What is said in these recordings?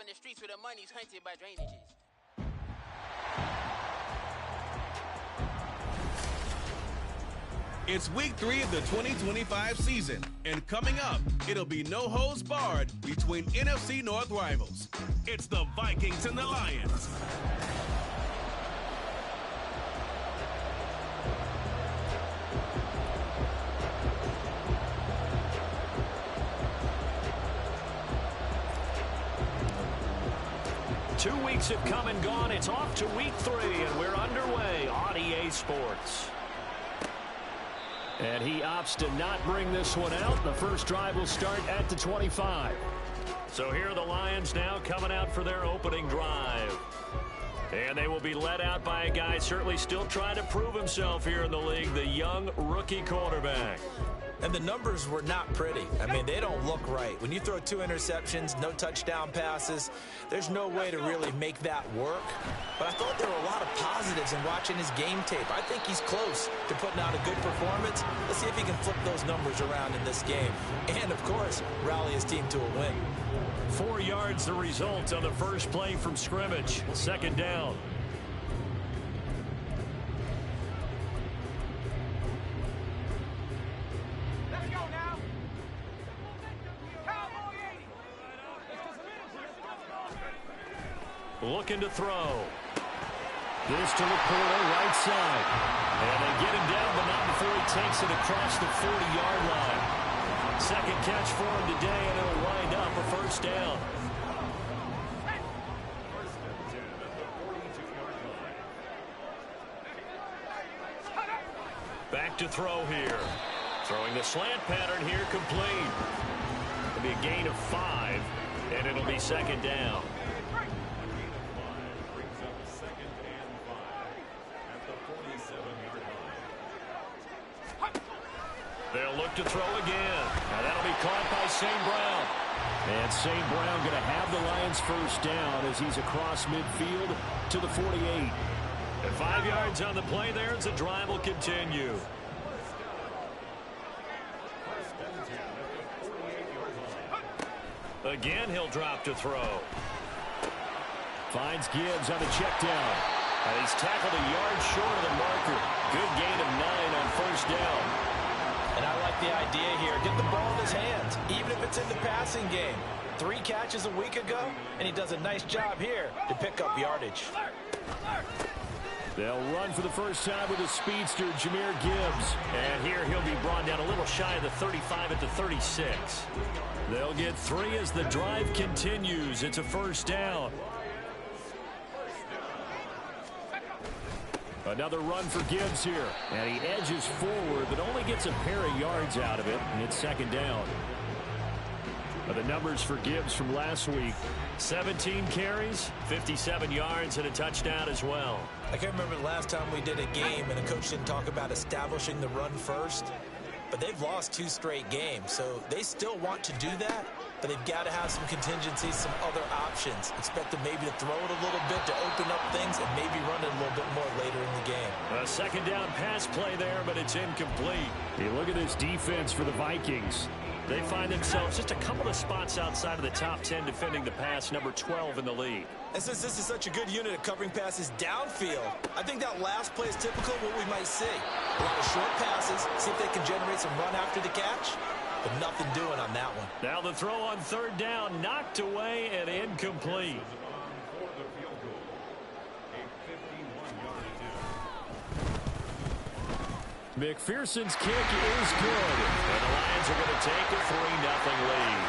the streets where the money's hunted by drainages. It's week 3 of the 2025 season, and coming up, it'll be no holds barred between NFC North rivals. It's the Vikings and the Lions. Two weeks have come and gone. It's off to week 3, and we're underway on EA Sports. And he opts to not bring this one out. The first drive will start at the 25. So here are the Lions now coming out for their opening drive. And they will be led out by a guy certainly still trying to prove himself here in the league, the young rookie quarterback. And the numbers were not pretty. I mean, they don't look right. When you throw 2 interceptions, no touchdown passes, there's no way to really make that work. But I thought there were a lot of positives in watching his game tape. I think he's close to putting out a good performance. Let's see if he can flip those numbers around in this game. And, of course, rally his team to a win. 4 yards the result on the first play from scrimmage. Second down. Looking to throw. This to Laporta, right side. And they get him down, but not before he takes it across the 40-yard line. Second catch for him today, and it'll wind up a first down. Back to throw here. Throwing the slant pattern here complete. It'll be a gain of 5, and it'll be second down. They'll look to throw again. Now that'll be caught by St. Brown. And St. Brown going to have the Lions first down as he's across midfield to the 48. And 5 yards on the play there as the drive will continue. Again, he'll drop to throw. Finds Gibbs on the check down. And he's tackled a yard short of the marker. Good gain of 9 on first down. And I like the idea here. Get the ball in his hands, even if it's in the passing game. 3 catches a week ago, and he does a nice job here to pick up yardage. They'll run for the first time with a speedster, Jahmyr Gibbs. And here he'll be brought down a little shy of the 35 at the 36. They'll get 3 as the drive continues. It's a first down. Another run for Gibbs here. And he edges forward, but only gets a pair of yards out of it, and it's second down. The numbers for Gibbs from last week: 17 carries, 57 yards, and a touchdown as well. I can't remember the last time we did a game and a coach didn't talk about establishing the run first. But they've lost 2 straight games, so they still want to do that. But they've got to have some contingencies, some other options. Expect them maybe to throw it a little bit to open up things and maybe run it a little bit more later in the game. A second down pass play there, but it's incomplete. Hey, look at this defense for the Vikings. They find themselves just a couple of spots outside of the top 10 defending the pass, number 12 in the league. And since this is such a good unit at covering passes downfield, I think that last play is typical of what we might see. A lot of short passes, see if they can generate some run after the catch, but nothing doing on that one. Now the throw on third down, knocked away and incomplete. McPherson's kick is good, and the Lions are going to take a 3-0 lead.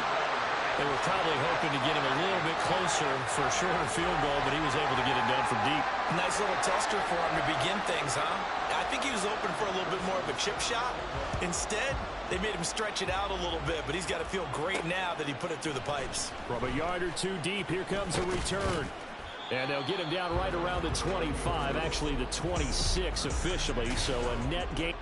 They were probably hoping to get him a little bit closer for a shorter field goal, but he was able to get it done from deep. Nice little tester for him to begin things, huh? I think he was open for a little bit more of a chip shot. Instead, they made him stretch it out a little bit, but he's got to feel great now that he put it through the pipes. From a yard or 2 deep, here comes a return. And they'll get him down right around the 25, actually the 26 officially, so a net gain.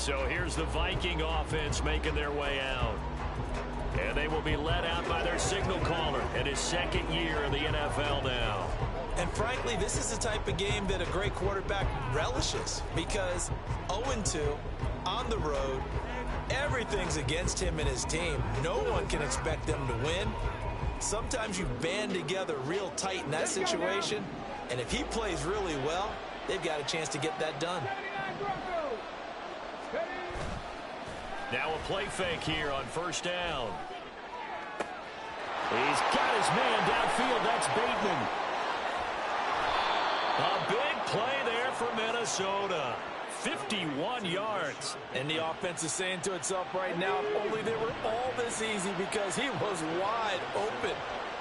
So here's the Viking offense making their way out. And they will be led out by their signal caller in his second year in the NFL now. And frankly, this is the type of game that a great quarterback relishes, because 0-2 on the road, everything's against him and his team. No one can expect them to win. Sometimes you band together real tight in that situation, and if he plays really well, they've got a chance to get that done. Now a play fake here on first down. He's got his man downfield. That's Bateman. A big play there for Minnesota. 51 yards. And the offense is saying to itself right now, if only they were all this easy, because he was wide open.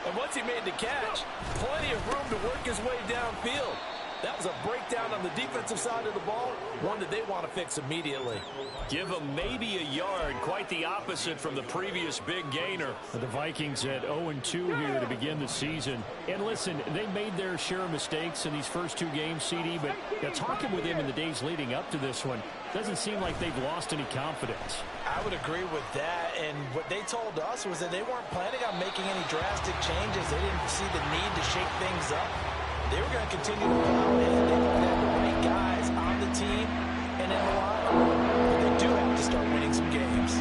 And once he made the catch, plenty of room to work his way downfield. That was a breakdown on the defensive side of the ball, one that they want to fix immediately. Give him maybe a yard, quite the opposite from the previous big gainer. The Vikings at 0-2 here to begin the season. And listen, they made their share of mistakes in these first two games, CD, but talking with him in the days leading up to this one, doesn't seem like they've lost any confidence. I would agree with that, and what they told us was that they weren't planning on making any drastic changes. They didn't see the need to shake things up. They were going to continue to plow ahead. They had the right guys on the team and in the locker room. But they do have to start winning some games.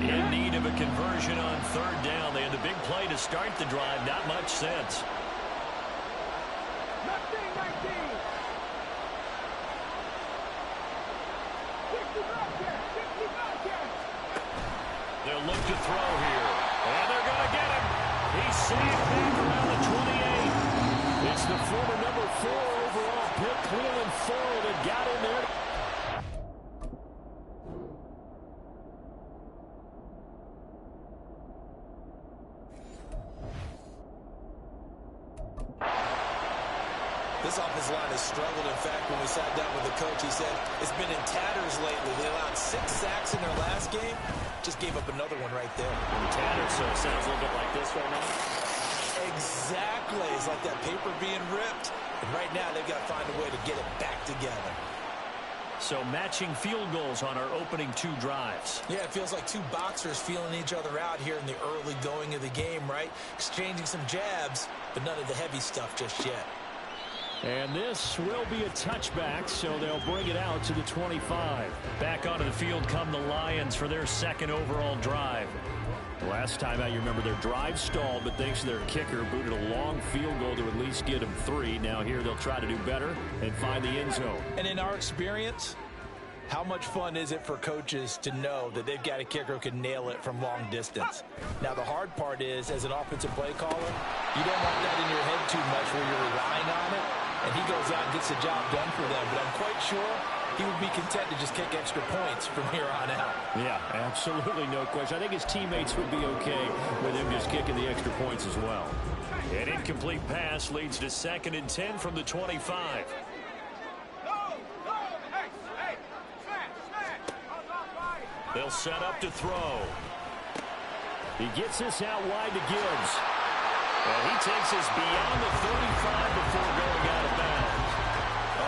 In need of a conversion on third down. They had the big play to start the drive. Not much sense. They'll look to throw here. And they're going to get him. He's saved back around the 28. It's the former number 4 overall pick, Cleveland Ford, that got in there. This offensive line has struggled. In fact, when we sat down with the coach, he said it's been in tatters lately. They allowed 6 sacks in their last game. Just gave up another one right there. Tatters, so it sounds a little bit like this right now. Exactly. It's like that paper being ripped. And right now, they've got to find a way to get it back together. So matching field goals on our opening 2 drives. Yeah, it feels like 2 boxers feeling each other out here in the early going of the game, right? Exchanging some jabs, but none of the heavy stuff just yet. And this will be a touchback, so they'll bring it out to the 25. Back onto the field come the Lions for their second overall drive. Last time out, you remember their drive stalled, but thanks to their kicker, booted a long field goal to at least get them 3. Now here they'll try to do better and find the end zone. And in our experience, how much fun is it for coaches to know that they've got a kicker who can nail it from long distance? Now, the hard part is, as an offensive play caller, you don't want that in your head too much where you're relying on it. And he goes out and gets the job done for them. But I'm quite sure he would be content to just kick extra points from here on out. Yeah, absolutely no question. I think his teammates would be okay with him just kicking the extra points as well. An incomplete pass leads to 2nd and 10 from the 25. They'll set up to throw. He gets this out wide to Gibbs. And he takes us beyond the 35 before going out of bounds.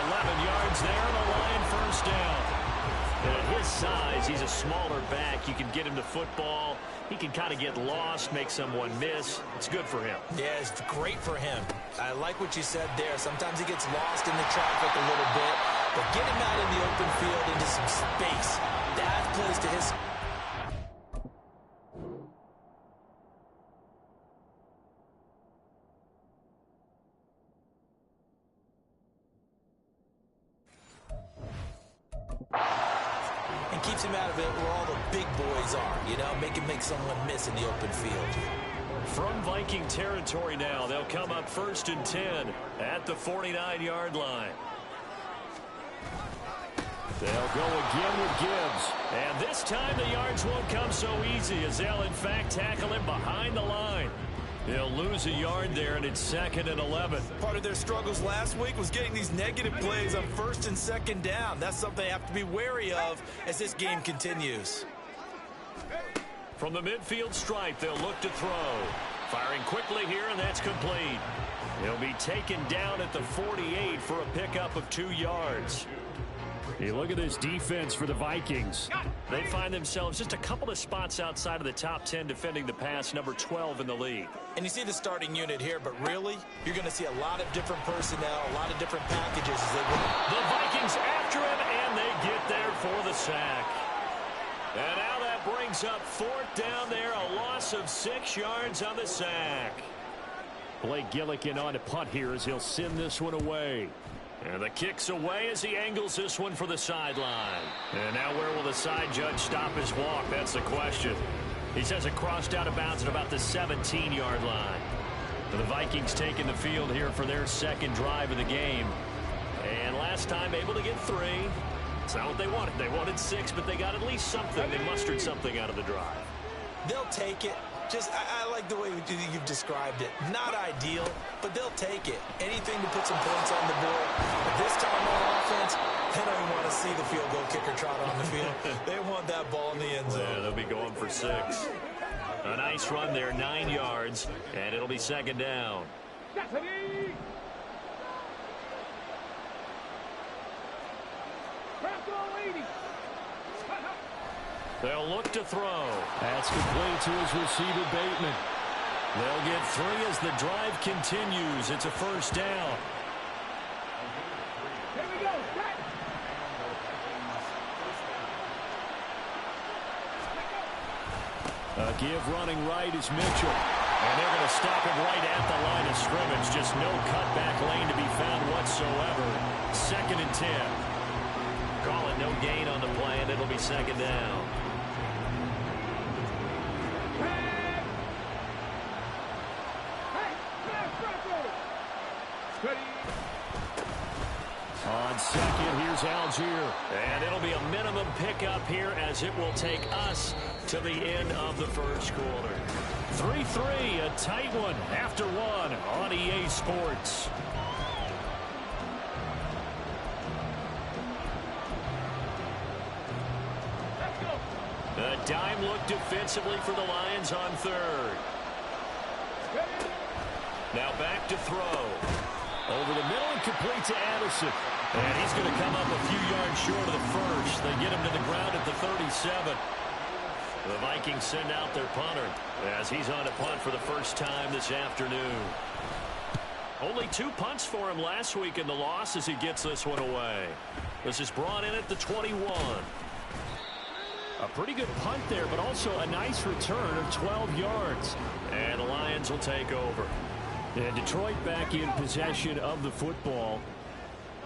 11 yards there, and a Lion first down. And at his size, he's a smaller back. You can get him the football. He can kind of get lost, make someone miss. It's good for him. Yeah, it's great for him. I like what you said there. Sometimes he gets lost in the traffic a little bit, but get him out in the open field into some space. That plays to his... and keeps him out of it where all the big boys are, you know, make someone miss in the open field. From Viking territory now, they'll come up 1st and 10 at the 49-yard line. They'll go again with Gibbs. And this time the yards won't come so easy as they'll, in fact, tackle him behind the line. They'll lose a yard there, and it's 2nd and 11. Part of their struggles last week was getting these negative plays on 1st and 2nd down. That's something they have to be wary of as this game continues. From the midfield stripe, they'll look to throw. Firing quickly here, and that's complete. He'll be taken down at the 48 for a pickup of 2 yards. Hey, look at this defense for the Vikings. They find themselves just a couple of spots outside of the top 10 defending the pass, number 12 in the league. And you see the starting unit here, but really, you're going to see a lot of different personnel, a lot of different packages as they go. The Vikings after him, and they get there for the sack. And now that brings up 4th down there, a loss of 6 yards on the sack. Blake Gillikin on to punt here as he'll send this one away. And the kick's away as he angles this one for the sideline. And now where will the side judge stop his walk? That's the question. He says it crossed out of bounds at about the 17-yard line. The Vikings taking the field here for their second drive of the game. And last time able to get 3. It's not what they wanted. They wanted 6, but they got at least something. They mustered something out of the drive. They'll take it. Just, I like the way you've described it. Not ideal, but they'll take it. Anything to put some points on the board. But this time on offense, they don't even want to see the field goal kicker trot on the field. They want that ball in the end zone. Yeah, they'll be going for 6. A nice run there, 9 yards, and it'll be 2nd down. They'll look to throw. That's complete to his receiver, Bateman. They'll get 3 as the drive continues. It's a 1st down. Here we go. A give running right is Mitchell. And they're going to stop him right at the line of scrimmage. Just no cutback lane to be found whatsoever. 2nd and 10. Call it no gain on the play, and it'll be 2nd down. On 2nd, here's Algier. And it'll be a minimum pickup here as it will take us to the end of the 1st quarter. 3-3, a tight one after 1 on EA Sports. A dime look defensively for the Lions on 3rd. Now back to throw. Over the middle and complete to Addison. And he's going to come up a few yards short of the 1st. They get him to the ground at the 37. The Vikings send out their punter as he's on a punt for the first time this afternoon. Only 2 punts for him last week in the loss as he gets this one away. This is brought in at the 21. A pretty good punt there, but also a nice return of 12 yards. And the Lions will take over. And Detroit back in possession of the football.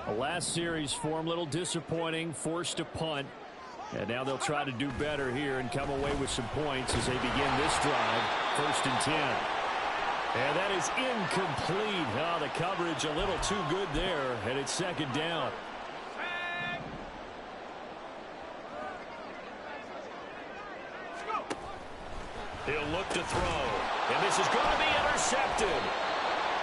The last series for them, a little disappointing, forced to punt. And now they'll try to do better here and come away with some points as they begin this drive. 1st and 10. And that is incomplete. Oh, the coverage a little too good there, and it's 2nd down. He'll look to throw. And this is going to be intercepted.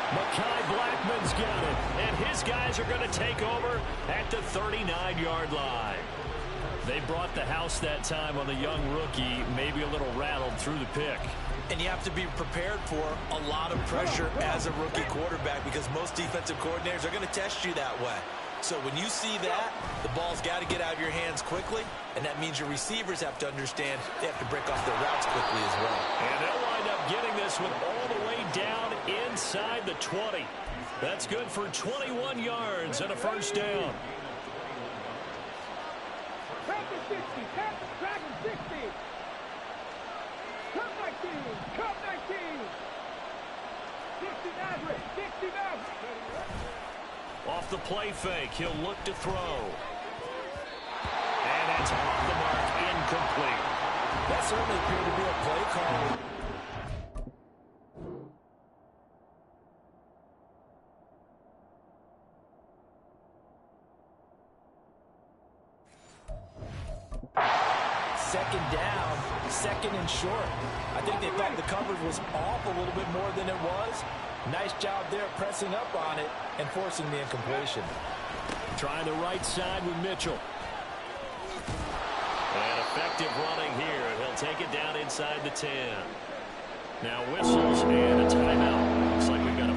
Mekhi Blackman's got it. And his guys are going to take over at the 39-yard line. They brought the house that time on the young rookie, maybe a little rattled through the pick. And you have to be prepared for a lot of pressure as a rookie quarterback because most defensive coordinators are going to test you that way. So when you see that, the ball's got to get out of your hands quickly, and that means your receivers have to understand they have to break off their routes quickly as well. And they'll wind up getting this one all the way down inside the 20. That's good for 21 yards and a 1st down. Panther 60, Panther Dragon 60. Cup 19, Cup 19. 60 Maverick, 60 Maverick. Off the play fake, he'll look to throw. And it's off the mark, incomplete. That certainly appeared to be a play call. Second down, 2nd and short. I think they thought the coverage was off a little bit more than it was. Nice job there pressing up on it and forcing the incompletion. Trying the right side with Mitchell. And effective running here. He'll take it down inside the 10. Now whistles and a timeout. Looks like we've got a...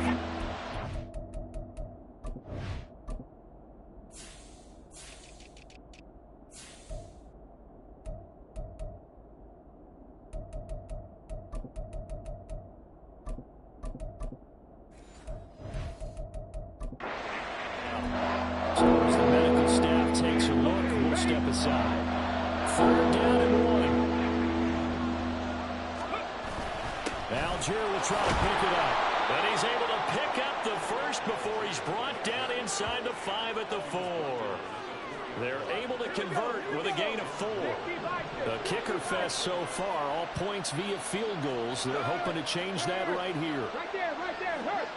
So as the medical staff takes a look, we'll step aside. 3rd down and 1. Algier will try to pick it up. And he's able to pick up the first before he's brought down inside the 5 at the 4. They're able to convert with a gain of 4. The kicker fest so far, all points via field goals. They're hoping to change that right here. Right there, hurt.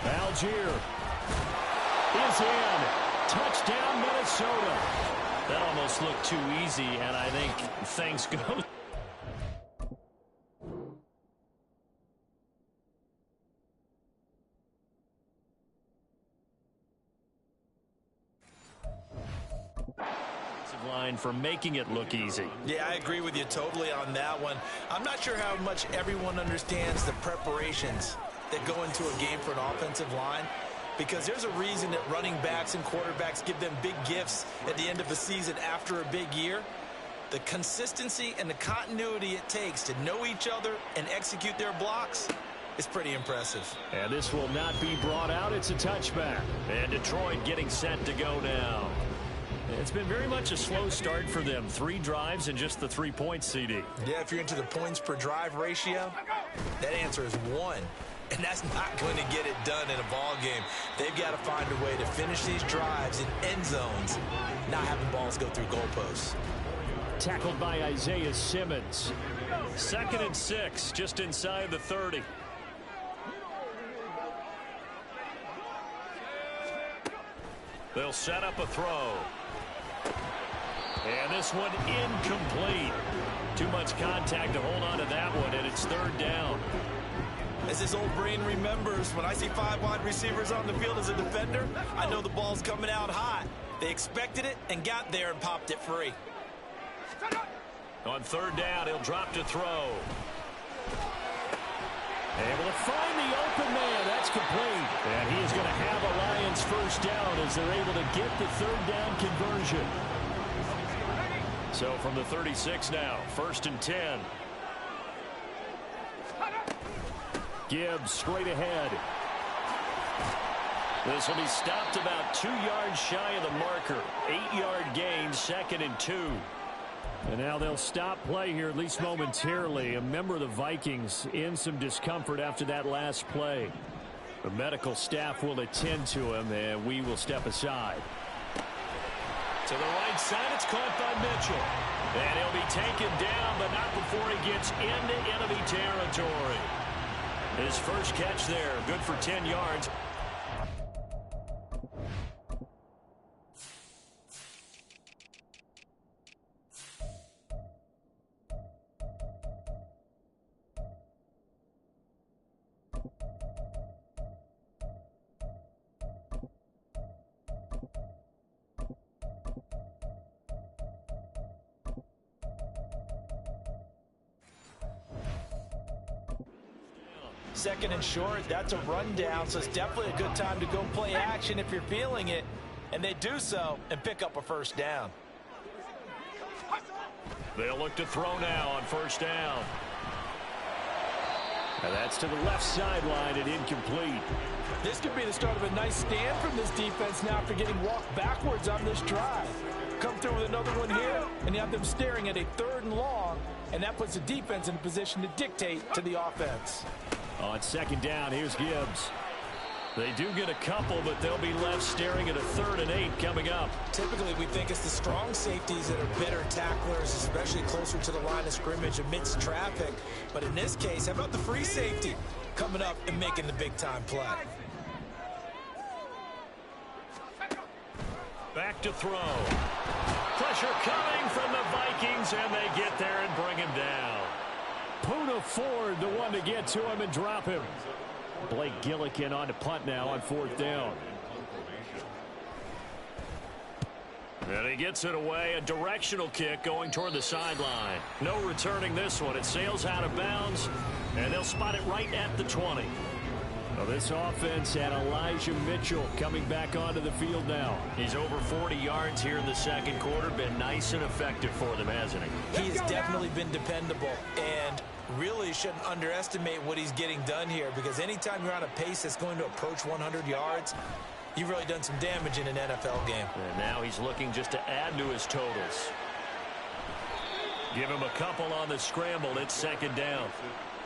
Algier is in. Touchdown, Minnesota. That almost looked too easy, and I think things go. Line for making it look easy. Yeah, I agree with you totally on that one. I'm not sure how much everyone understands the preparations that go into a game for an offensive line, because there's a reason that running backs and quarterbacks give them big gifts at the end of the season after a big year. The consistency and the continuity it takes to know each other and execute their blocks is pretty impressive. And this will not be brought out. It's a touchback. And Detroit getting set to go now. It's been very much a slow start for them. 3 drives and just the 3 points, CD. Yeah, if you're into the points per drive ratio, that answer is 1. And that's not going to get it done in a ball game. They've got to find a way to finish these drives in end zones, not having balls go through goalposts. Tackled by Isaiah Simmons. 2nd and 6, just inside the 30. They'll set up a throw. And this one incomplete. Too much contact to hold on to that one, and it's 3rd down. As his old brain remembers, when I see 5 wide receivers on the field as a defender, I know the ball's coming out hot. They expected it and got there and popped it free. On 3rd down, he'll drop to throw. Able to find the open man. That's complete. And he is going to have a Lions 1st down as they're able to get the 3rd down conversion. So from the 36 now, 1st and 10. Gibbs straight ahead. This will be stopped about 2 yards shy of the marker. 8-yard gain, 2nd and 2. And now they'll stop play here, at least momentarily. A member of the Vikings in some discomfort after that last play. The medical staff will attend to him, and we will step aside. To the right side, it's caught by Mitchell. And he'll be taken down, but not before he gets into enemy territory. His first catch there, good for 10 yards. Second and short, that's a rundown, so it's definitely a good time to go play action if you're feeling it. And they do so and pick up a 1st down. They'll look to throw now on 1st down. And that's to the left sideline and incomplete. This could be the start of a nice stand from this defense now after getting walked backwards on this drive. Come through with another one here, and you have them staring at a 3rd and long, and that puts the defense in a position to dictate to the offense. On 2nd down, here's Gibbs. They do get a couple, but they'll be left staring at a 3rd and 8 coming up. Typically, we think it's the strong safeties that are better tacklers, especially closer to the line of scrimmage amidst traffic. But in this case, how about the free safety coming up and making the big-time play? Back to throw. Pressure coming from the Vikings, and they get there and bring him down. Poona Ford, the one to get to him and drop him. Blake Gillikin on to punt now on 4th down. And he gets it away, a directional kick going toward the sideline. No returning this one. It sails out of bounds, and they'll spot it right at the 20. Well, this offense had Elijah Mitchell coming back onto the field now. He's over 40 yards here in the 2nd quarter. Been nice and effective for them, hasn't he? He has definitely been dependable. And really shouldn't underestimate what he's getting done here, because anytime you're on a pace that's going to approach 100 yards, you've really done some damage in an NFL game. And now he's looking just to add to his totals. Give him a couple on the scramble. It's second down.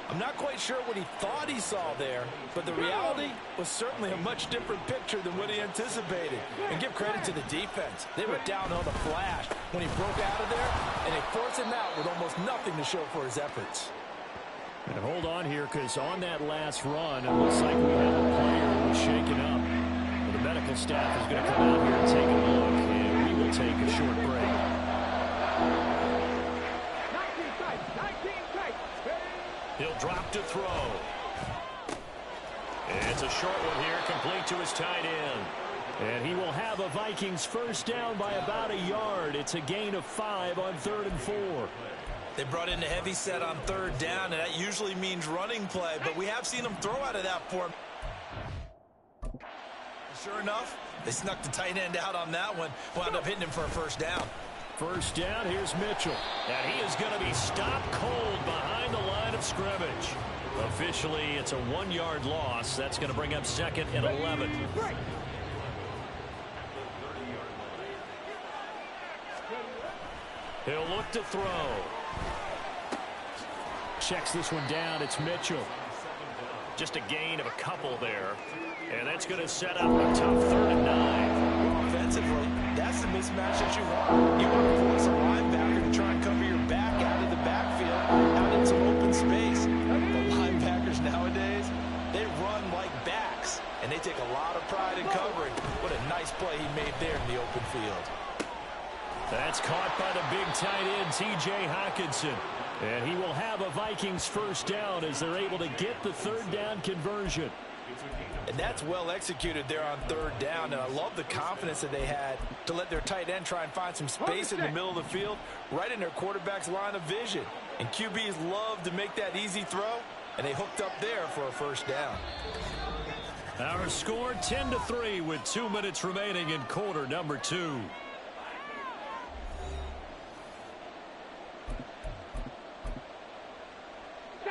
I'm not quite sure what he thought he saw there, but the reality was certainly a much different picture than what he anticipated. And give credit to the defense. They were down on the flash when he broke out of there, and they forced him out with almost nothing to show for his efforts. And hold on here, because on that last run, it looks like we have a player who was shaken up. Well, the medical staff is going to come out here and take a look, and we will take a short break. 19 tight. He'll drop to throw. It's a short one here, complete to his tight end. And he will have a Vikings first down by about a yard. It's a gain of 5 on 3rd and 4. They brought in a heavy set on 3rd down, and that usually means running play, but we have seen them throw out of that form. Sure enough, they snuck the tight end out on that one, wound up hitting him for a first down. First down, here's Mitchell. And he is going to be stopped cold behind the line of scrimmage. Officially, it's a 1-yard loss. That's going to bring up 2nd and 11. He'll look to throw. Checks this one down. It's Mitchell. Just a gain of a couple there. And that's going to set up a tough 3rd and 9. Offensively, that's the mismatch that you want. You want to force a linebacker to try and cover your back out of the backfield, out in some open space. But linebackers nowadays, they run like backs, and they take a lot of pride in covering. What a nice play he made there in the open field. That's caught by the big tight end, T.J. Hockenson. And he will have a Vikings first down as they're able to get the 3rd down conversion. And that's well executed there on 3rd down, and I love the confidence that they had to let their tight end try and find some space in the middle of the field, right in their quarterback's line of vision. And QBs love to make that easy throw, and they hooked up there for a first down. Our score 10-3 with 2 minutes remaining in quarter number 2.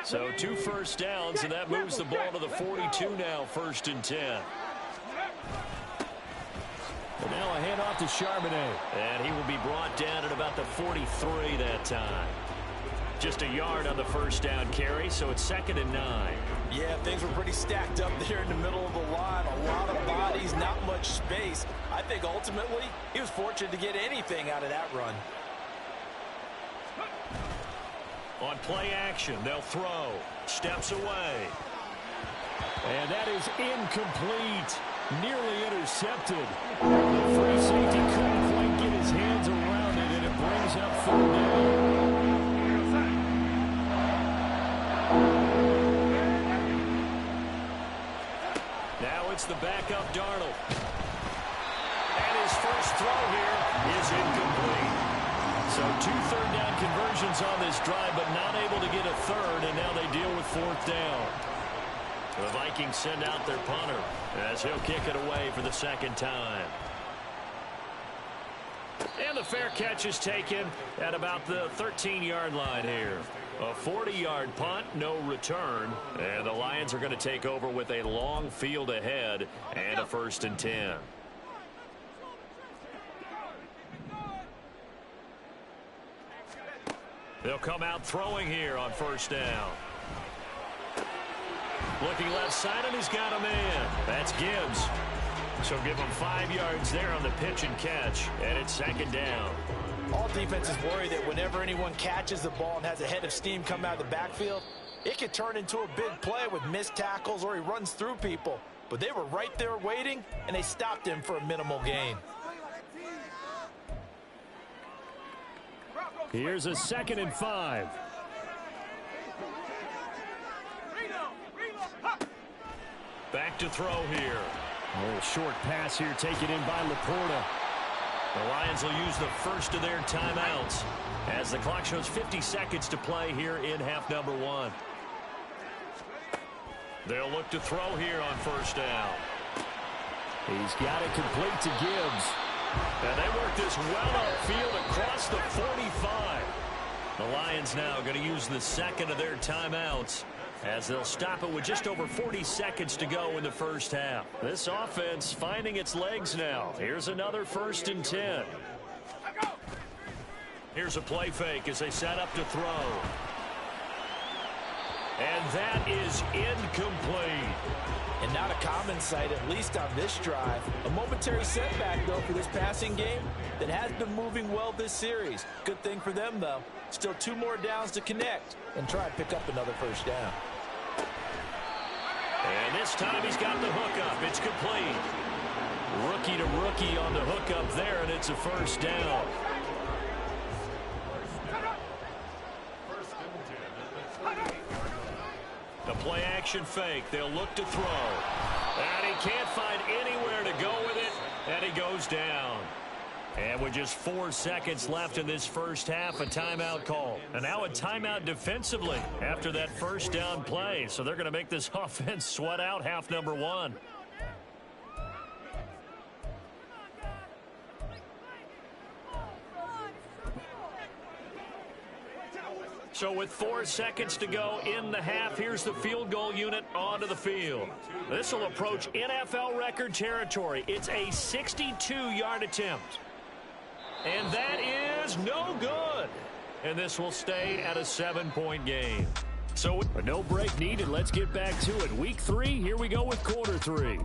So 2 first downs, and that moves the ball to the 42 now, 1st and 10. And now a handoff to Charbonnet. And he will be brought down at about the 43 that time. Just a yard on the first down carry, so it's 2nd and 9. Yeah, things were pretty stacked up there in the middle of the line. A lot of bodies, not much space. I think ultimately he was fortunate to get anything out of that run. On play action, they'll throw. Steps away. And that is incomplete. Nearly intercepted. The free safety couldn't quite get his hands around it, and it brings up 3rd down. Now it's the backup Darnold. And his first throw here is incomplete. So 2 third down conversions on this drive, but not able to get a 3rd, and now they deal with 4th down. The Vikings send out their punter as he'll kick it away for the 2nd time. And the fair catch is taken at about the 13-yard line here. A 40-yard punt, no return, and the Lions are going to take over with a long field ahead and a 1st and 10. They'll come out throwing here on 1st down. Looking left side, and he's got a man. That's Gibbs. So give him 5 yards there on the pitch and catch, and it's 2nd down. All defenses worry that whenever anyone catches the ball and has a head of steam come out of the backfield, it could turn into a big play with missed tackles or he runs through people. But they were right there waiting, and they stopped him for a minimal gain. Here's a 2nd and 5. Back to throw here. A little short pass here taken in by Laporta. The Lions will use the first of their timeouts as the clock shows 50 seconds to play here in half number 1. They'll look to throw here on 1st down. He's got it complete to Gibbs. And they work this well upfield across the 45. The Lions now going to use the second of their timeouts as they'll stop it with just over 40 seconds to go in the first half. This offense finding its legs now. Here's another 1st and 10. Here's a play fake as they set up to throw. And that is incomplete. And not a common sight, at least on this drive. A momentary setback, though, for this passing game that has been moving well this series. Good thing for them, though. Still 2 more downs to connect and try and pick up another first down. And this time he's got the hookup. It's complete. Rookie to rookie on the hookup there, and it's a first down. The play action fake. They'll look to throw. And he can't find anywhere to go with it, and he goes down. And with just 4 seconds left in this first half, a timeout call. And now a timeout defensively after that first down play. So they're going to make this offense sweat out half number 1. So with 4 seconds to go in the half, here's the field goal unit onto the field. This will approach NFL record territory. It's a 62-yard attempt. And that is no good. And this will stay at a 7-point game. So no break needed. Let's get back to it. Week 3, here we go with quarter 3.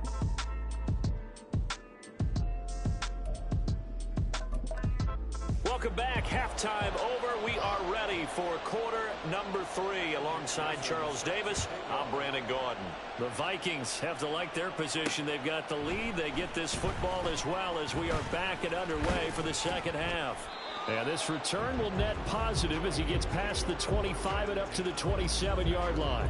Welcome back. Halftime over. We are ready for quarter number 3. Alongside Charles Davis, I'm Brandon Gaudin. The Vikings have to like their position. They've got the lead. They get this football as well as we are back and underway for the second half. And this return will net positive as he gets past the 25 and up to the 27-yard line.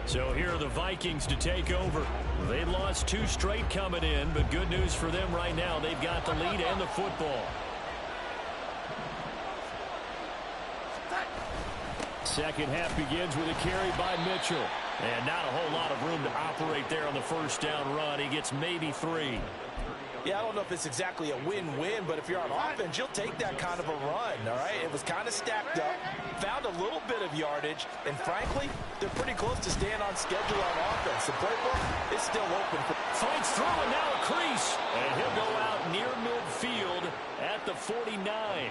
So here are the Vikings to take over. They lost 2 straight coming in, but good news for them right now. They've got the lead and the football. Second half begins with a carry by Mitchell. And not a whole lot of room to operate there on the first down run. He gets maybe 3. Yeah, I don't know if it's exactly a win-win, but if you're on offense, you'll take that kind of a run, all right? It was kind of stacked up, found a little bit of yardage, and frankly, they're pretty close to staying on schedule on offense. The playbook is still open. Fights through, and now a crease. And he'll go out near midfield at the 49.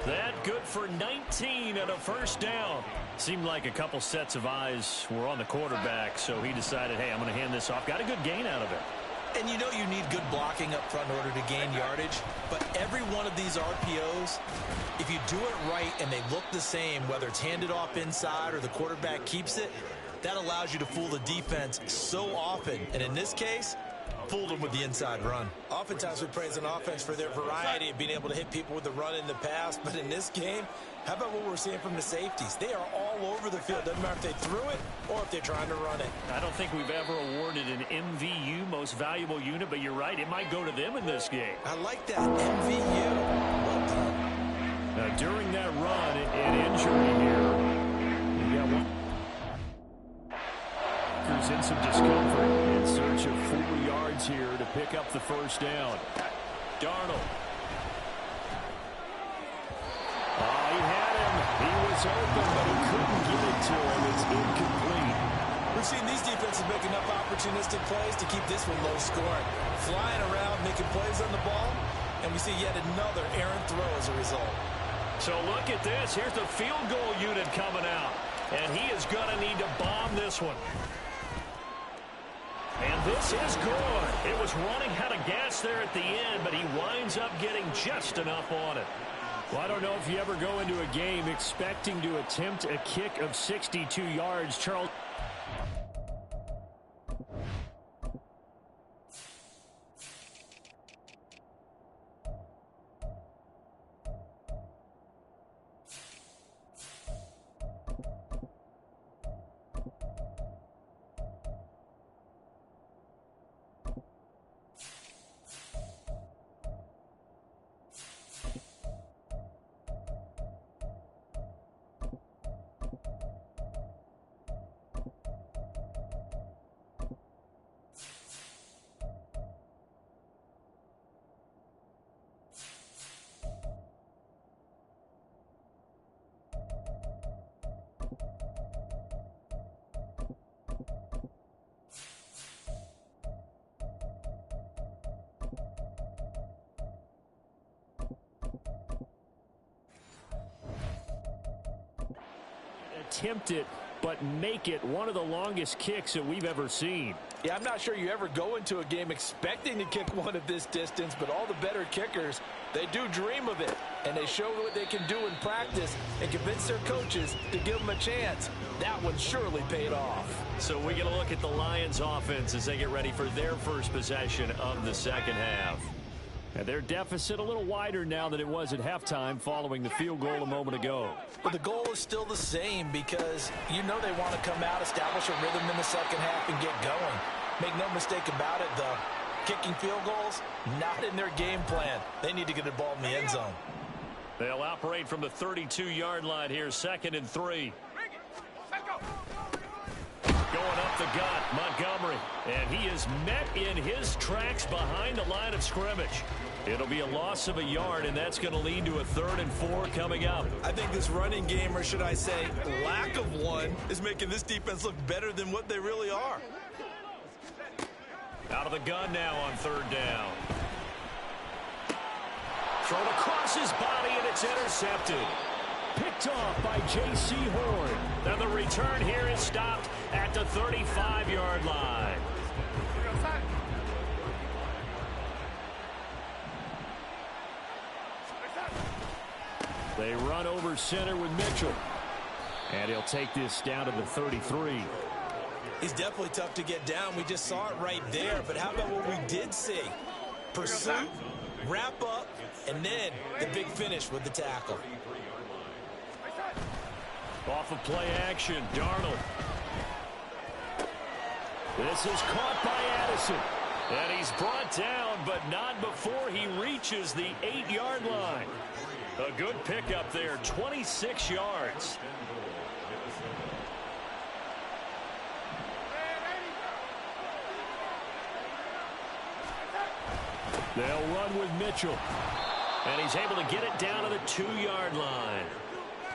That good for 19 and a first down. Seemed like a couple sets of eyes were on the quarterback, so he decided, hey, I'm going to hand this off. Got a good gain out of it. And you know you need good blocking up front in order to gain yardage, but every one of these RPOs, if you do it right and they look the same, whether it's handed off inside or the quarterback keeps it, that allows you to fool the defense so often. And in this case, fooled them with the inside run. Oftentimes we praise an offense for their variety of being able to hit people with the run in the pass, but in this game, how about what we're seeing from the safeties? They are all over the field. Doesn't matter if they threw it or if they're trying to run it. I don't think we've ever awarded an MVU, most valuable unit, but you're right, it might go to them in this game. I like that, MVU. Well done. Now, during that run, an injury here. We got one. Packers in some discomfort in search of 4 yards here to pick up the first down. Darnold. He had him. He was open, but he couldn't get it to him. It's incomplete. We've seen these defenses make enough opportunistic plays to keep this one low scoring. Flying around, making plays on the ball, and we see yet another errant throw as a result. So look at this. Here's the field goal unit coming out, and he is going to need to bomb this one. And this is good. It was running out of gas there at the end, but he winds up getting just enough on it. Well, I don't know if you ever go into a game expecting to attempt a kick of 62 yards. Charles. attempt it, but make it one of the longest kicks that we've ever seen. Yeah, I'm not sure you ever go into a game expecting to kick one at this distance, but all the better kickers, they do dream of it, and they show what they can do in practice and convince their coaches to give them a chance. That one surely paid off. So we get a look at the Lions offense as they get ready for their first possession of the second half. And their deficit a little wider now than it was at halftime following the field goal a moment ago. But the goal is still the same because you know they want to come out, establish a rhythm in the second half, and get going. Make no mistake about it, though. Kicking field goals, not in their game plan. They need to get the ball in the end zone. They'll operate from the 32-yard line here, 2nd and 3. Going up the gut, Montgomery. And he is met in his tracks behind the line of scrimmage. It'll be a loss of a yard, and that's going to lead to a 3rd and 4 coming up. I think this running game, or should I say lack of one, is making this defense look better than what they really are. Out of the gun now on 3rd down. Thrown across his body, and it's intercepted. Picked off by J.C. Horn. Now the return here is stopped at the 35-yard line. They run over center with Mitchell. And he'll take this down to the 33. He's definitely tough to get down. We just saw it right there. But how about what we did see? Pursuit, wrap up, and then the big finish with the tackle. Off of play action, Darnold. This is caught by Addison. And he's brought down, but not before he reaches the 8-yard line. A good pickup there, 26 yards. They'll run with Mitchell. And he's able to get it down to the 2-yard line.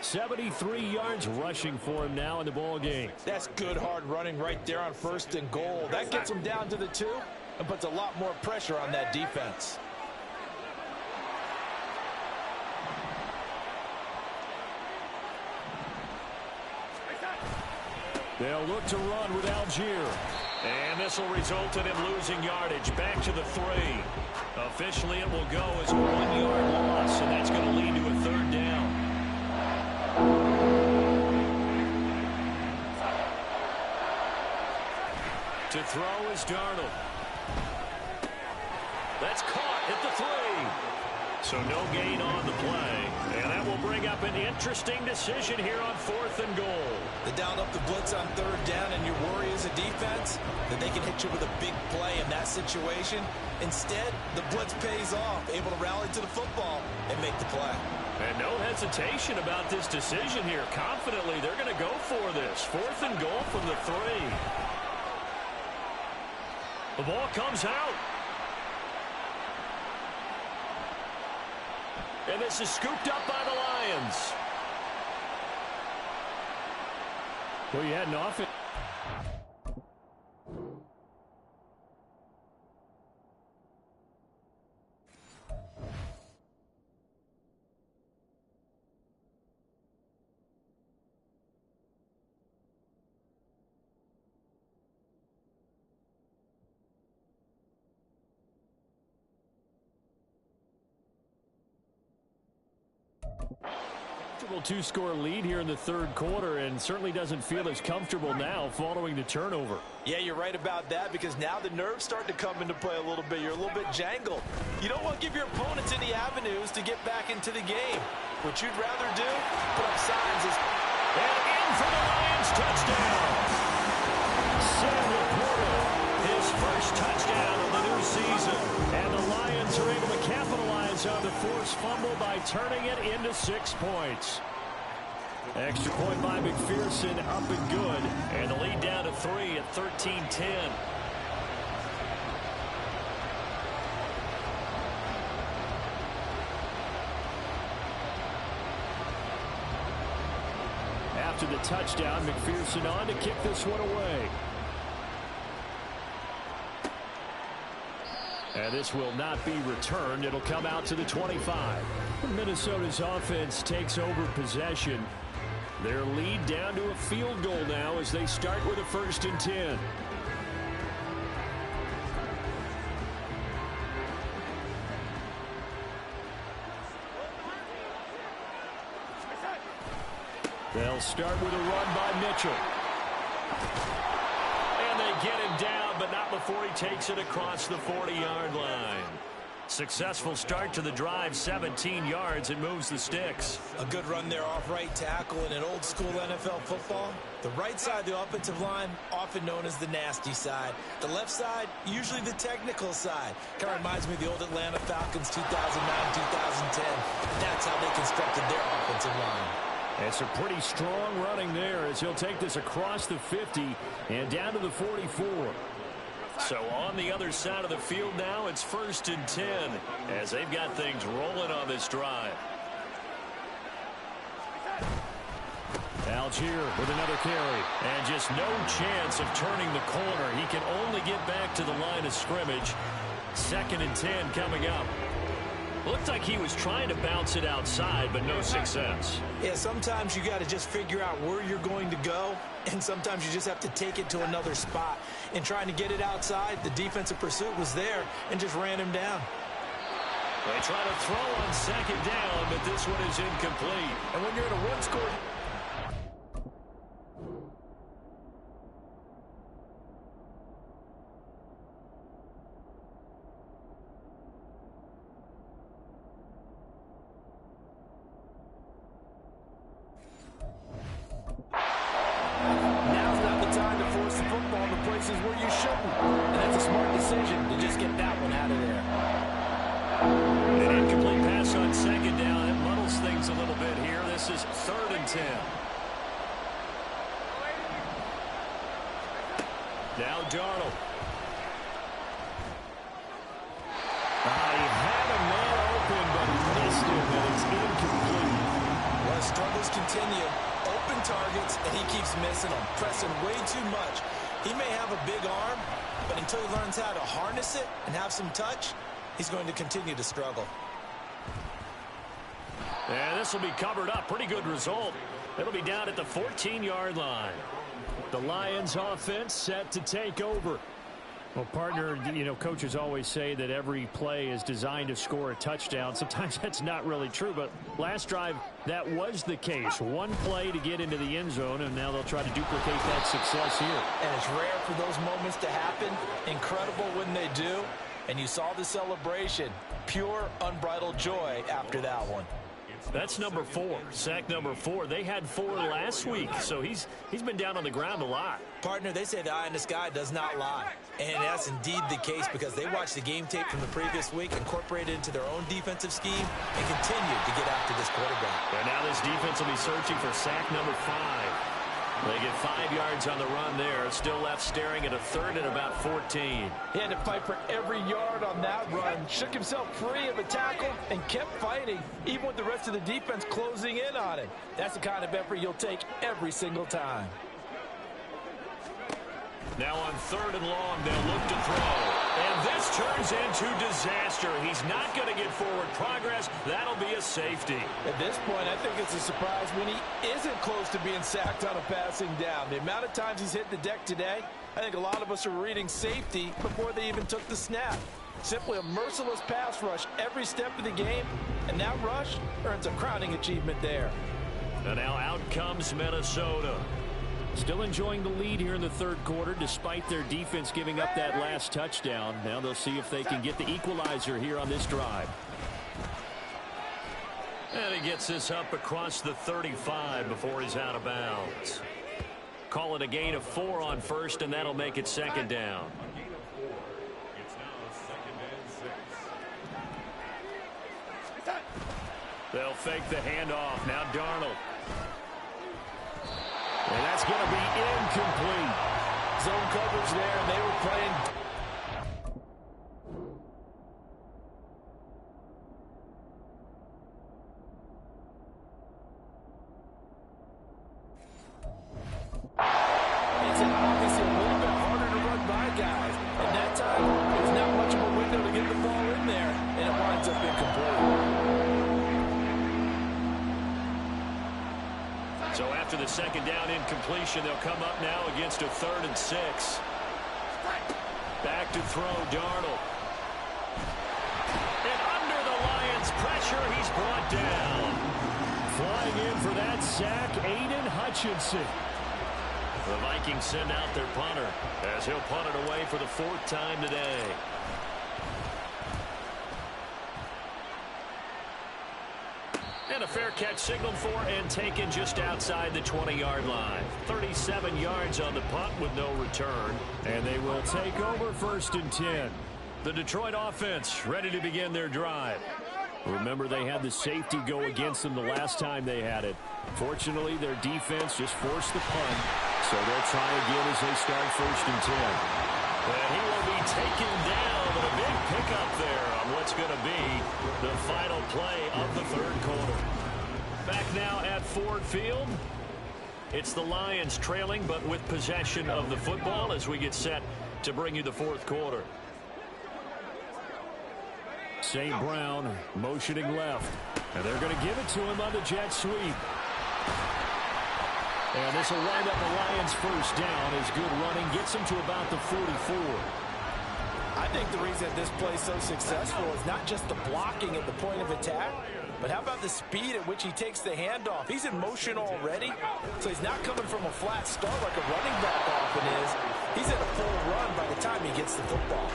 73 yards rushing for him now in the ball game. That's good hard running right there on 1st and goal. That gets him down to the 2 and puts a lot more pressure on that defense. They'll look to run with Algier. And this will result in him losing yardage back to the 3. Officially, it will go as a 1-yard loss, and that's going to lead to a 3rd down. To throw is Darnold. That's caught at the 3. So no gain on the play. And that will bring up an interesting decision here on 4th and goal. They dialed up the blitz on 3rd down, and your worry as a defense that they can hit you with a big play in that situation. Instead, the blitz pays off, able to rally to the football and make the play. And no hesitation about this decision here. Confidently, they're going to go for this. 4th and goal from the 3. The ball comes out. And this is scooped up by the Lions. Well, you had an offense. Two-score lead here in the 3rd quarter, and certainly doesn't feel as comfortable now following the turnover. Yeah, you're right about that, because now the nerves start to come into play a little bit. You're a little bit jangled. You don't want to give your opponents any avenues to get back into the game. What you'd rather do, put up signs is... And in for the Lions touchdown. Sam Laporta, his first touchdown of the new season. And the Lions are able to capitalize on the forced fumble by turning it into 6 points. Extra point by McPherson, up and good. And the lead down to 3 at 13-10. After the touchdown, McPherson on to kick this one away. And this will not be returned. It'll come out to the 25. Minnesota's offense takes over possession. Their lead down to a field goal now as they start with a 1st and 10. They'll start with a run by Mitchell. And they get him down, but not before he takes it across the 40-yard line. Successful start to the drive, 17 yards, and moves the sticks. A good run there off right tackle in an old-school NFL football. The right side of the offensive line, often known as the nasty side. The left side, usually the technical side. Kind of reminds me of the old Atlanta Falcons 2009-2010. That's how they constructed their offensive line. It's a pretty strong running there as he'll take this across the 50 and down to the 44. So on the other side of the field now, it's 1st and 10 as they've got things rolling on this drive. Algier with another carry. And just no chance of turning the corner. He can only get back to the line of scrimmage. 2nd and 10 coming up. Looked like he was trying to bounce it outside, but no success. Yeah, sometimes you got to just figure out where you're going to go, and sometimes you just have to take it to another spot. In trying to get it outside, the defensive pursuit was there and just ran him down. They try to throw on 2nd down, but this one is incomplete. And when you're in a one-score... where you shouldn't. And that's a smart decision to just get that one out of there. An incomplete pass on 2nd down. It muddles things a little bit here. This is 3rd and 10. Now Darnold. He had a man open, but he missed him, and it's incomplete. Well, struggles continue. Open targets, and he keeps missing them, pressing way too much. He may have a big arm, but until he learns how to harness it and have some touch, he's going to continue to struggle. And this will be covered up. Pretty good result. It'll be down at the 14-yard line. The Lions offense set to take over. Well, partner, you know, coaches always say that every play is designed to score a touchdown. Sometimes that's not really true, but last drive, that was the case. One play to get into the end zone, and now they'll try to duplicate that success here. And it's rare for those moments to happen. Incredible when they do. And you saw the celebration. Pure, unbridled joy after that one. That's number 4. Sack number 4. They had 4 last week, so he's been down on the ground a lot. Partner, they say the eye in the sky does not lie. And that's indeed the case because they watched the game tape from the previous week, incorporated it into their own defensive scheme, and continued to get after this quarterback. And now this defense will be searching for sack number 5. They get 5 yards on the run there. Still left staring at a 3rd and about 14. He had to fight for every yard on that run. Shook himself free of a tackle and kept fighting, even with the rest of the defense closing in on him. That's the kind of effort you'll take every single time. Now on 3rd and long, they'll look to throw. And this turns into disaster. He's not going to get forward progress. That'll be a safety. At this point, I think it's a surprise when he isn't close to being sacked on a passing down. The amount of times he's hit the deck today, I think a lot of us are reading safety before they even took the snap. Simply a merciless pass rush every step of the game, and that rush earns a crowning achievement there. And now out comes Minnesota. Still enjoying the lead here in the 3rd quarter despite their defense giving up that last touchdown. Now they'll see if they can get the equalizer here on this drive. And he gets this up across the 35 before he's out of bounds. Call it a gain of 4 on 1st, and that'll make it 2nd down. They'll fake the handoff. Now Darnold. And that's going to be incomplete. Zone coverage there, and they were playing. It's obviously a little bit harder to run by guys. And that time, there's not much of a window to get the ball in there, and it winds up incomplete. So after the second down incompletion, they'll come up now against a 3rd and 6. Back to throw, Darnold. And under the Lions' pressure, he's brought down. Flying in for that sack, Aiden Hutchinson. The Vikings send out their punter as he'll punt it away for the 4th time today. And a fair catch signaled for and taken just outside the 20-yard line. 37 yards on the punt with no return. And they will take over 1st and 10. The Detroit offense ready to begin their drive. Remember, they had the safety go against them the last time they had it. Fortunately, their defense just forced the punt, so they'll try again as they start 1st and 10. And he will be taken down, but a big pickup there on what's going to be the final play of the 3rd quarter. Back now at Ford Field. It's the Lions trailing, but with possession of the football as we get set to bring you the 4th quarter. St. Brown motioning left. And they're going to give it to him on the jet sweep. And this will wind up the Lions' 1st down as good running gets them to about the 44. I think the reason this play is so successful is not just the blocking at the point of attack, but how about the speed at which he takes the handoff? He's in motion already, so he's not coming from a flat start like a running back often is. He's in a full run by the time he gets the football.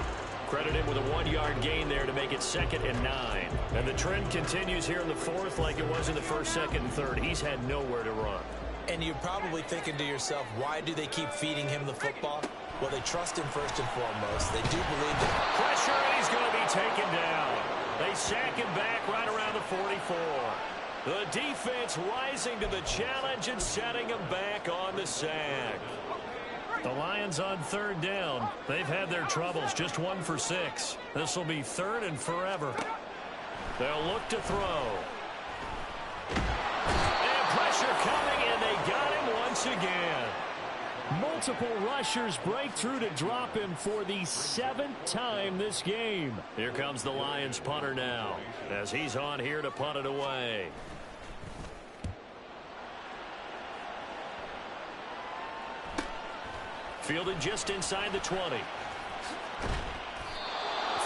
Credit him with a 1-yard gain there to make it 2nd and 9. And the trend continues here in the 4th like it was in the 1st, 2nd, and 3rd. He's had nowhere to run. And you're probably thinking to yourself, why do they keep feeding him the football? Well, they trust him first and foremost. They do believe that. Pressure, and he's going to be taken down. They sack him back right around the 44. The defense rising to the challenge and setting him back on the sack. The Lions on 3rd down. They've had their troubles, just 1 for 6. This will be 3rd and forever. They'll look to throw. And pressure coming, and they got him once again. Multiple rushers break through to drop him for the 7th time this game. Here comes the Lions punter now as he's on here to punt it away. Fielded just inside the 20.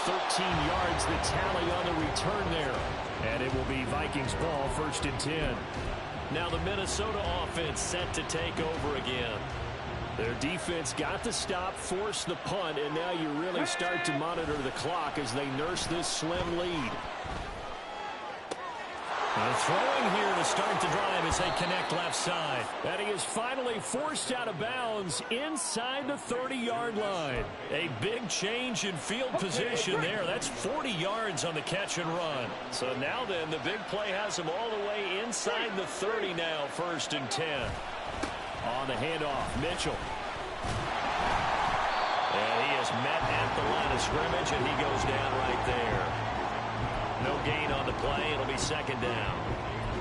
13 yards the tally on the return there. And it will be Vikings ball 1st and 10. Now the Minnesota offense set to take over again. Their defense got the stop, forced the punt, and now you really start to monitor the clock as they nurse this slim lead. And throwing here to start the drive as they connect left side. And he is finally forced out of bounds inside the 30-yard line. A big change in field position there. That's 40 yards on the catch and run. So now then, the big play has him all the way inside the 30 now, 1st and 10. On the handoff, Mitchell. And he is met at the line of scrimmage, and he goes down right there. No gain on the play. It'll be 2nd down.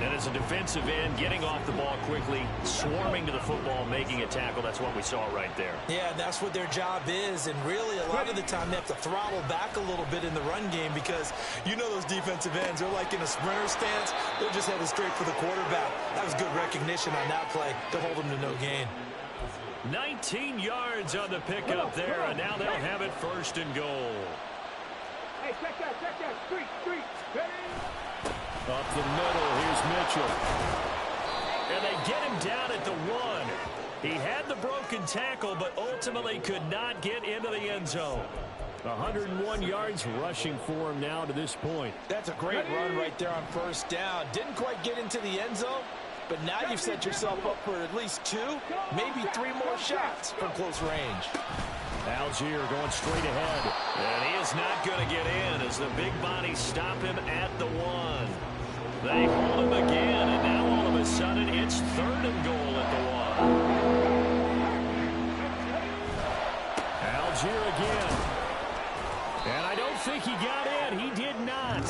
And as a defensive end, getting off the ball quickly, swarming to the football, making a tackle. That's what we saw right there. Yeah, that's what their job is. And really, a lot of the time, they have to throttle back a little bit in the run game because you know those defensive ends, they're like in a sprinter stance. They're just headed straight for the quarterback. That was good recognition on that play to hold them to no gain. 19 yards on the pickup there, and now they'll have it 1st and goal. Hey, check that, street, ready? Up the middle, here's Mitchell. And they get him down at the 1. He had the broken tackle, but ultimately could not get into the end zone. 101 yards rushing for him now to this point. That's a great run right there on 1st down. Didn't quite get into the end zone, but now you've set yourself up for at least 2, maybe 3 more shots from close range. Algier going straight ahead. And he is not going to get in as the big bodies stop him at the 1. They hold him again, and now all of a sudden it's 3rd and goal at the 1. Algier again. And I don't think he got in. He did not.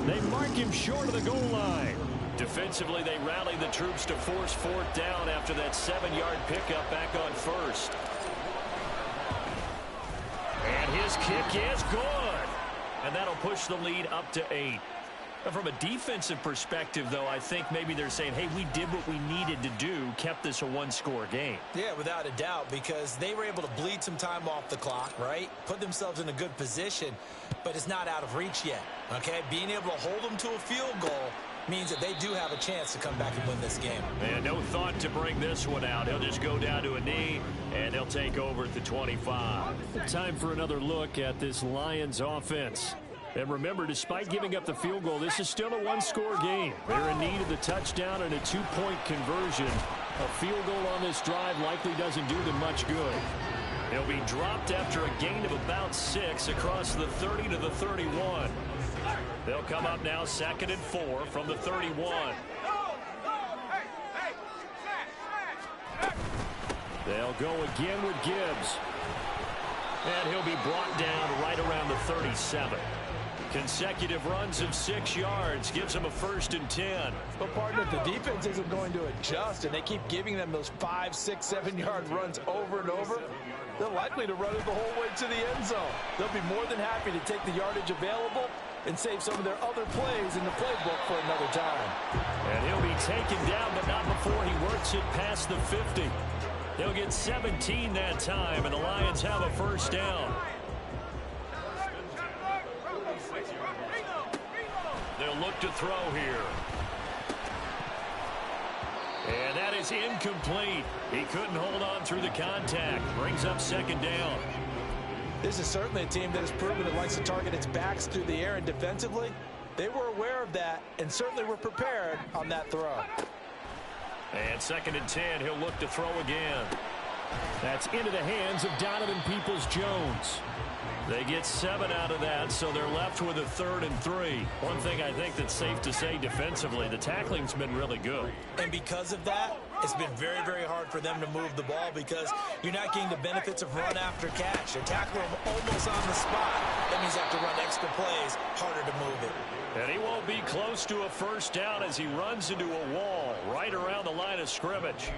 They mark him short of the goal line. Defensively, they rallied the troops to force 4th down after that 7-yard pickup back on 1st. And his kick is good. And that'll push the lead up to 8. From a defensive perspective, though, I think maybe they're saying, hey, we did what we needed to do, kept this a one-score game. Yeah, without a doubt, because they were able to bleed some time off the clock, right? Put themselves in a good position, but it's not out of reach yet, okay? Being able to hold them to a field goal means that they do have a chance to come back and win this game. And no thought to bring this one out. He'll just go down to a knee, and they'll take over at the 25. Time for another look at this Lions offense. And remember, despite giving up the field goal, this is still a one-score game. They're in need of the touchdown and a two-point conversion. A field goal on this drive likely doesn't do them much good. They'll be dropped after a gain of about 6 across the 30 to the 31. They'll come up now 2nd and 4 from the 31. They'll go again with Gibbs. And he'll be brought down right around the 37. Consecutive runs of 6 yards gives them a 1st and 10. But, partner, if the defense isn't going to adjust and they keep giving them those 5, 6, 7-yard runs over and over, they're likely to run it the whole way to the end zone. They'll be more than happy to take the yardage available and save some of their other plays in the playbook for another time. And he'll be taken down, but not before he works it past the 50. They'll get 17 that time, and the Lions have a 1st down. They'll look to throw here. And that is incomplete. He couldn't hold on through the contact. Brings up 2nd down. This is certainly a team that has proven it likes to target its backs through the air, and defensively, they were aware of that and certainly were prepared on that throw. And 2nd and 10, he'll look to throw again. That's into the hands of Donovan Peoples-Jones. They get 7 out of that, so they're left with a 3rd and 3. One thing I think that's safe to say defensively, the tackling's been really good. And because of that, it's been very, very hard for them to move the ball because you're not getting the benefits of run after catch. You're tackling them almost on the spot. That means you have to run extra plays, harder to move it. And he won't be close to a 1st down as he runs into a wall right around the line of scrimmage.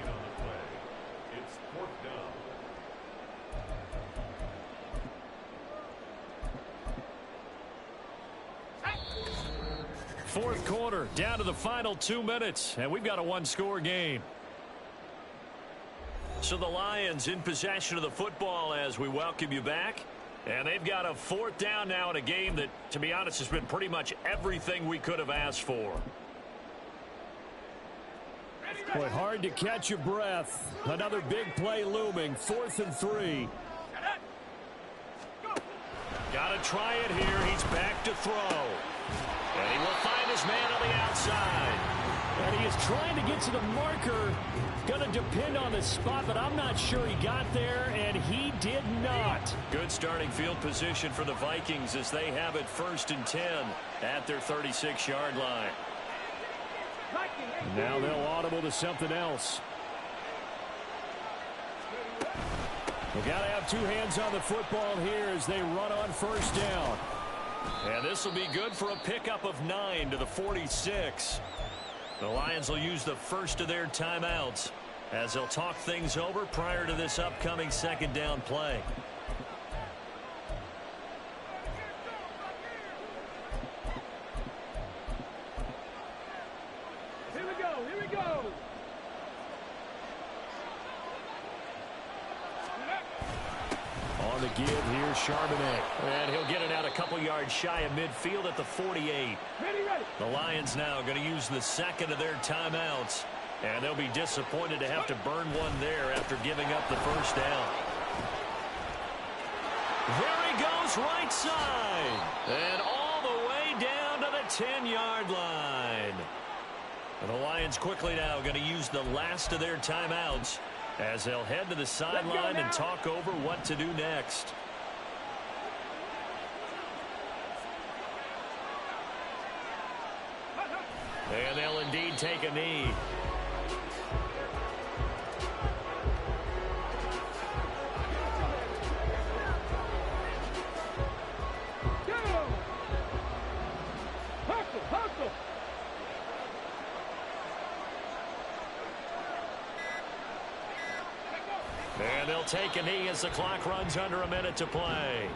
4th quarter, down to the final 2 minutes, and we've got a one-score game. So the Lions in possession of the football as we welcome you back. And they've got a 4th down now in a game that, to be honest, has been pretty much everything we could have asked for. Boy, hard to catch your breath. Another big play looming, 4th and 3. Got to try it here. He's back to throw. And he will find his man on the outside. And he is trying to get to the marker. Going to depend on the spot, but I'm not sure he got there, and he did not. Good starting field position for the Vikings as they have it 1st and 10 at their 36-yard line. Now they'll audible to something else. We've got to have 2 hands on the football here as they run on 1st down. And this will be good for a pickup of 9 to the 46. The Lions will use the first of their timeouts as they'll talk things over prior to this upcoming 2nd down play. Here we go, here we go. On the give here, Charbonnet. And he'll get it out a couple yards shy of midfield at the 48. Ready, ready. The Lions now going to use the 2nd of their timeouts. And they'll be disappointed to have to burn one there after giving up the 1st down. There he goes, right side. And all the way down to the 10-yard line. And the Lions quickly now going to use the last of their timeouts as they'll head to the sideline and talk over what to do next. And they'll indeed take a knee. Hustle. And they'll take a knee as the clock runs under a minute to play.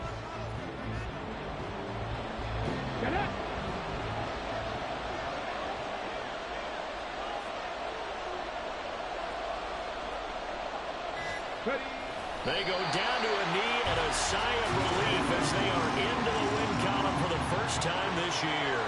Ready. They go down to a knee and a sigh of relief as they are into the win column for the first time this year.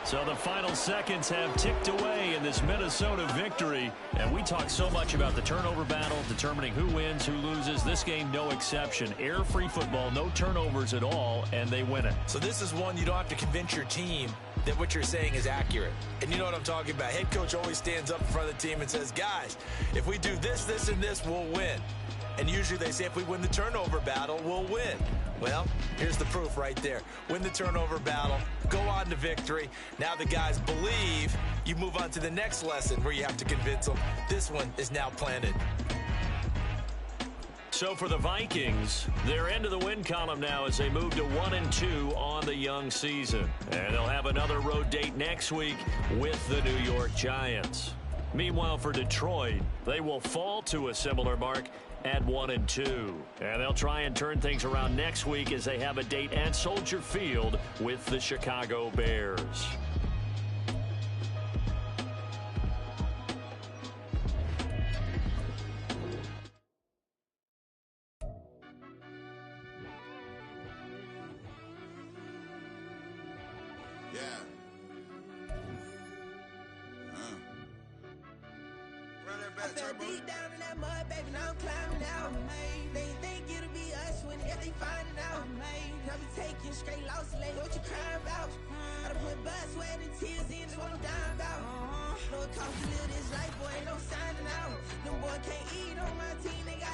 So the final seconds have ticked away in this Minnesota victory. And we talk so much about the turnover battle, determining who wins, who loses. This game, no exception. Air-free football, no turnovers at all, and they win it. So this is one you don't have to convince your team that what you're saying is accurate. And you know what I'm talking about. Head coach always stands up in front of the team and says, guys, if we do this, this, and this, we'll win. And usually they say if we win the turnover battle, we'll win. Well, here's the proof right there. Win the turnover battle, go on to victory. Now the guys believe. You move on to the next lesson where you have to convince them. This one is now planted. So for the Vikings, they're into the win column now as they move to 1-2 on the young season. And they'll have another road date next week with the New York Giants. Meanwhile, for Detroit, they will fall to a similar mark at 1-2. And they'll try and turn things around next week as they have a date at Soldier Field with the Chicago Bears. I fell deep down in that mud, baby, now I'm climbing out. They think it'll be us when they find it out. I be taking straight loss, late, what you crying about? I done put blood, sweat, and tears in, that's what I'm dying about. Know it costs to live this life, boy, ain't no signing out. Them boy can't eat on my team, they got